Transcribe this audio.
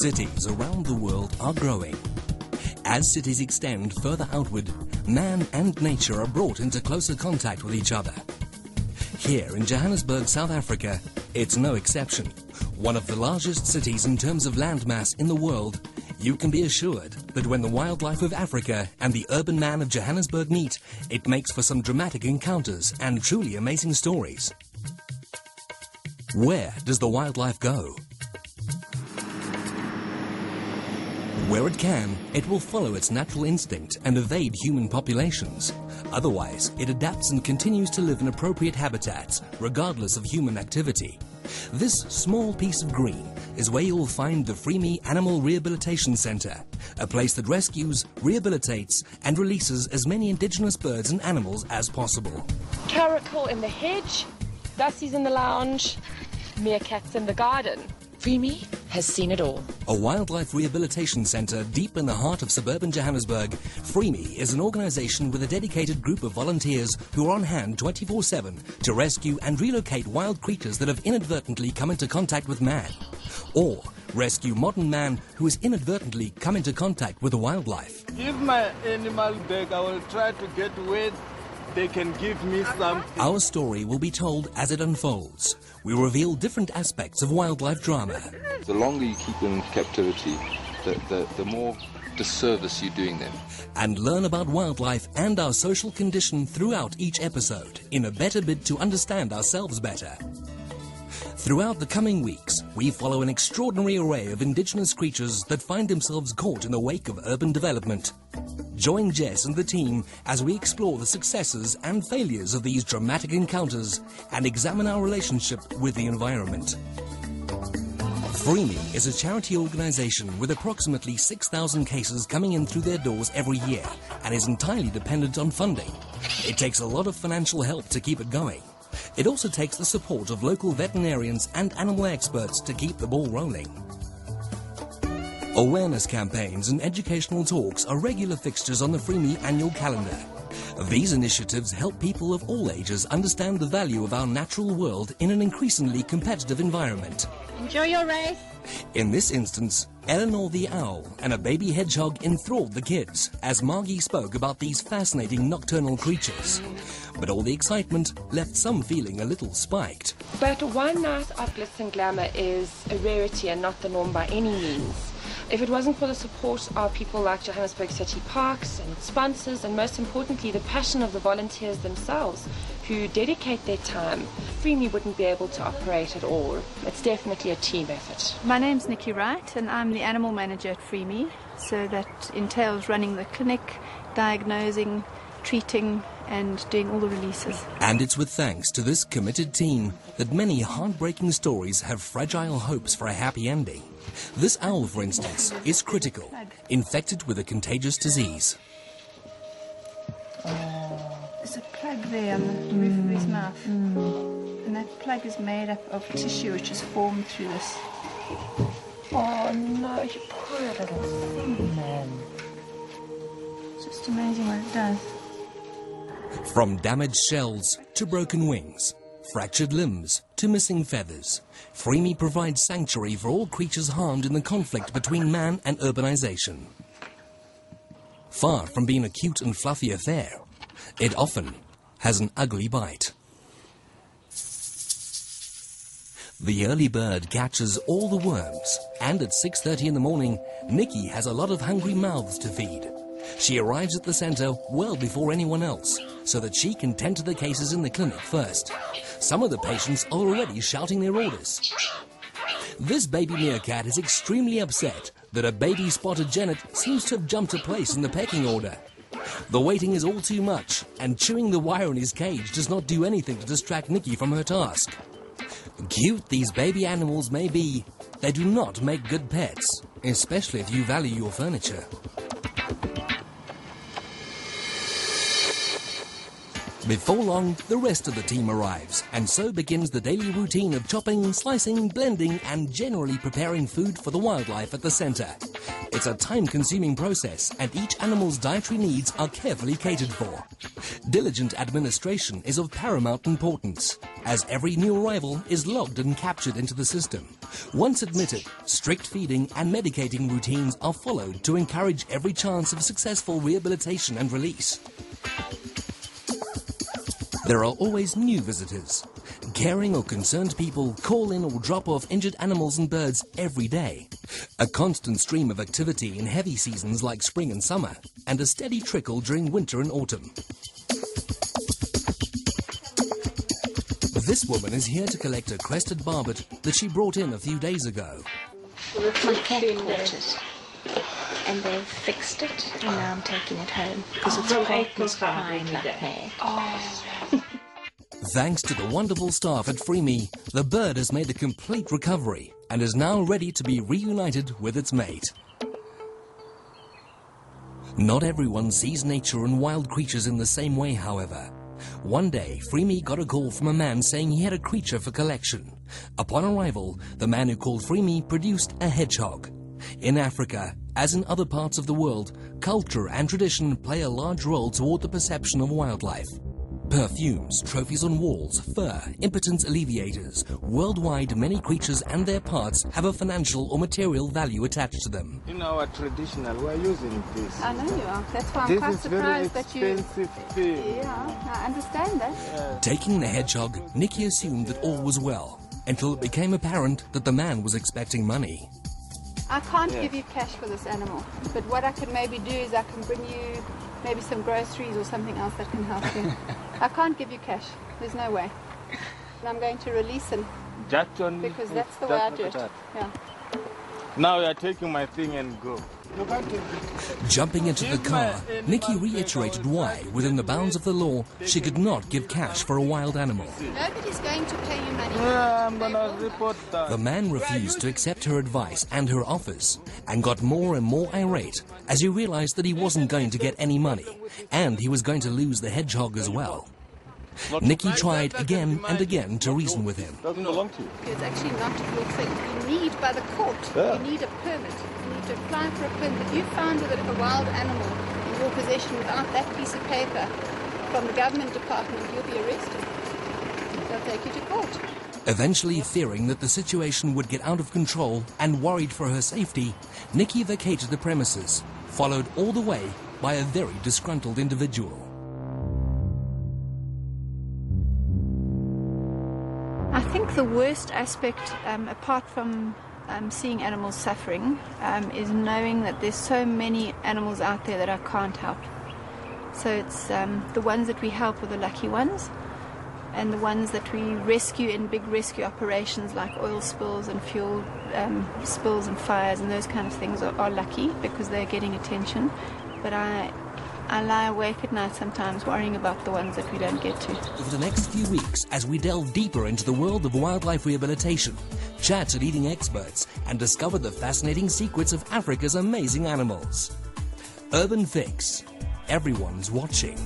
Cities around the world are growing. As cities extend further outward, man and nature are brought into closer contact with each other. Here in Johannesburg, South Africa, it's no exception. One of the largest cities in terms of landmass in the world, you can be assured that when the wildlife of Africa and the urban man of Johannesburg meet, it makes for some dramatic encounters and truly amazing stories. Where does the wildlife go? Where it can, it will follow its natural instinct and evade human populations. Otherwise, it adapts and continues to live in appropriate habitats, regardless of human activity. This small piece of green is where you will find the FreeMe Animal Rehabilitation Center, a place that rescues, rehabilitates and releases as many indigenous birds and animals as possible. Caracal in the hedge, Dusty's in the lounge, meerkats in the garden. FreeMe has seen it all. A wildlife rehabilitation center deep in the heart of suburban Johannesburg, FreeMe is an organization with a dedicated group of volunteers who are on hand 24/7 to rescue and relocate wild creatures that have inadvertently come into contact with man, or rescue modern man who has inadvertently come into contact with the wildlife. Give my animal back, I will try to get where they can give me something. Our story will be told as it unfolds. We reveal different aspects of wildlife drama. The longer you keep them in captivity, the more disservice you're doing them. And learn about wildlife and our social condition throughout each episode in a better bid to understand ourselves better. Throughout the coming weeks, we follow an extraordinary array of indigenous creatures that find themselves caught in the wake of urban development. Join Jess and the team as we explore the successes and failures of these dramatic encounters and examine our relationship with the environment. FreeMe is a charity organization with approximately 6,000 cases coming in through their doors every year and is entirely dependent on funding. It takes a lot of financial help to keep it going. It also takes the support of local veterinarians and animal experts to keep the ball rolling. Awareness campaigns and educational talks are regular fixtures on the FreeMe annual calendar. These initiatives help people of all ages understand the value of our natural world in an increasingly competitive environment. Enjoy your race. In this instance, Eleanor the owl and a baby hedgehog enthralled the kids as Margie spoke about these fascinating nocturnal creatures. But all the excitement left some feeling a little spiked. But one night of glitz and glamour is a rarity and not the norm by any means. If it wasn't for the support of people like Johannesburg City Parks and sponsors, and most importantly the passion of the volunteers themselves who dedicate their time, FreeMe wouldn't be able to operate at all. It's definitely a team effort. My name's Nikki Wright and I'm the animal manager at FreeMe, so that entails running the clinic, diagnosing, treating and doing all the releases. And it's with thanks to this committed team that many heartbreaking stories have fragile hopes for a happy ending. This owl, for instance, is critical, infected with a contagious disease. There's a plug there on the roof of his mouth. And that plug is made up of tissue which is formed through this. Oh no, you poor little thing, man. It's just amazing what it does. From damaged shells to broken wings, fractured limbs to missing feathers, FreeMe provides sanctuary for all creatures harmed in the conflict between man and urbanization. Far from being a cute and fluffy affair, it often has an ugly bite. The early bird catches all the worms, and at 6:30 in the morning, Nikki has a lot of hungry mouths to feed. She arrives at the center well before anyone else, so that she can tend to the cases in the clinic first. Some of the patients are already shouting their orders. This baby meerkat is extremely upset that a baby spotted genet seems to have jumped a place in the pecking order. The waiting is all too much, and chewing the wire in his cage does not do anything to distract Nikki from her task. Cute these baby animals may be, they do not make good pets, especially if you value your furniture. Before long, the rest of the team arrives, and so begins the daily routine of chopping, slicing, blending, and generally preparing food for the wildlife at the center. It's a time-consuming process, and each animal's dietary needs are carefully catered for. Diligent administration is of paramount importance, as every new arrival is logged and captured into the system. Once admitted, strict feeding and medicating routines are followed to encourage every chance of successful rehabilitation and release. There are always new visitors. Caring or concerned people call in or drop off injured animals and birds every day. A constant stream of activity in heavy seasons like spring and summer, and a steady trickle during winter and autumn. This woman is here to collect a crested barbet that she brought in a few days ago. My cat caught it, and they've fixed it, and now I'm taking it home because it's Creighton's crying like mad. Thanks to the wonderful staff at FreeMe, the bird has made a complete recovery and is now ready to be reunited with its mate. Not everyone sees nature and wild creatures in the same way, however. One day, FreeMe got a call from a man saying he had a creature for collection. Upon arrival, the man who called FreeMe produced a hedgehog. In Africa, as in other parts of the world, culture and tradition play a large role toward the perception of wildlife. Perfumes, trophies on walls, fur, impotence alleviators. Worldwide, many creatures and their parts have a financial or material value attached to them. In our traditional, we're using this. I know you are. That's why I'm quite surprised that you... This is very expensive thing. Yeah, I understand that. Yeah. Taking the hedgehog, Nikki assumed that all was well, until it became apparent that the man was expecting money. I can't give you cash for this animal, but what I can maybe do is I can bring you maybe some groceries or something else that can help you. I can't give you cash. There's no way. And I'm going to release him because that's the way I do it. Yeah. Now you're taking my thing and go. You can't take it. Jumping into the car, Nikki reiterated why, within the bounds of the law, she could not give cash for a wild animal. Nobody's going to pay you money. Yeah, I'm gonna report that. The man refused to accept her advice and her offers, and got more and more irate as he realized that he wasn't going to get any money, and he was going to lose the hedgehog as well. Nikki tried again and again to reason with him. Doesn't belong to you. It's actually not your thing. You need, by the court, you need a permit. You need to apply for a permit. If you found a wild animal in your possession without that piece of paper from the government department, you'll be arrested. They'll take you to court. Eventually, fearing that the situation would get out of control and worried for her safety, Nikki vacated the premises, followed all the way by a very disgruntled individual. I think the worst aspect, apart from seeing animals suffering, is knowing that there's so many animals out there that I can't help. So it's the ones that we help are the lucky ones, and the ones that we rescue in big rescue operations like oil spills and fuel spills and fires and those kind of things are lucky because they're getting attention. But I lie awake at night sometimes worrying about the ones that we don't get to. Over the next few weeks, as we delve deeper into the world of wildlife rehabilitation, chat to leading experts, and discover the fascinating secrets of Africa's amazing animals. Urban Fix. Everyone's watching.